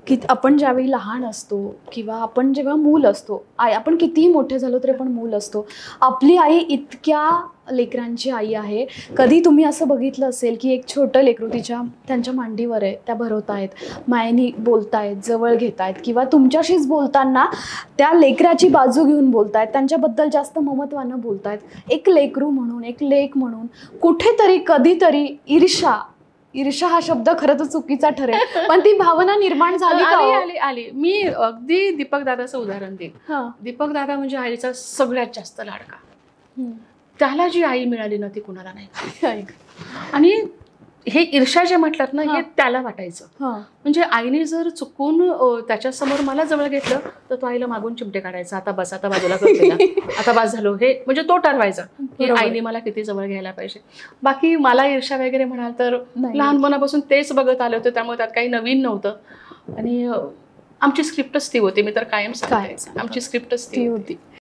की आपण ज्यावेळी लहान असतो किंवा आपण जेव्हा मूल असतो, आपण कितीही मोठे झालो तरी आपण मूल असतो, आपली आई इतक्या लेकरांची आई आहे. कधी तुम्ही असं बघितलं असेल की एक छोटं लेकरू त्यांच्या मांडीवर आहे, त्या भरवतायत, मायेनी बोलतायत, जवळ घेतायत किंवा तुमच्याशीच बोलताना त्या लेकराची बाजू घेऊन बोलतायत, त्यांच्याबद्दल जास्त ममत्वानं बोलतायत. एक लेकरू म्हणून, एक लेक म्हणून कुठेतरी कधीतरी ईर्षा हा शब्द खरं तर चुकीचा ठरेल, पण ती भावना निर्माण झाली का? आली आली. मी अगदी दीपक दादाचं उदाहरण देईन. दीपक दादा म्हणजे आईचा सगळ्यात जास्त लाडका. त्याला जी आई मिळाली ना ती कुणाला नाही. आणि हे ईर्ष्या जे म्हटलात ना, हे त्याला वाटायचं. म्हणजे आईने जर चुकून त्याच्यासमोर मला जवळ घेतलं तर तो आईला मागून चिमटे काढायचा, आता बस, आता बाजूला करते ना, आता बस झालो, हे म्हणजे तो ठरवायचा की आईने मला किती जवळ घ्यायला पाहिजे. बाकी मला ईर्ष्या वगैरे म्हणाल तर लहानपणापासून तेच बघत आले होते, त्यामुळे त्यात काही नवीन नव्हतं. आणि आमची स्क्रिप्टच ती होती. मी तर कायम सांगायचं, आमची स्क्रिप्टच ती होती.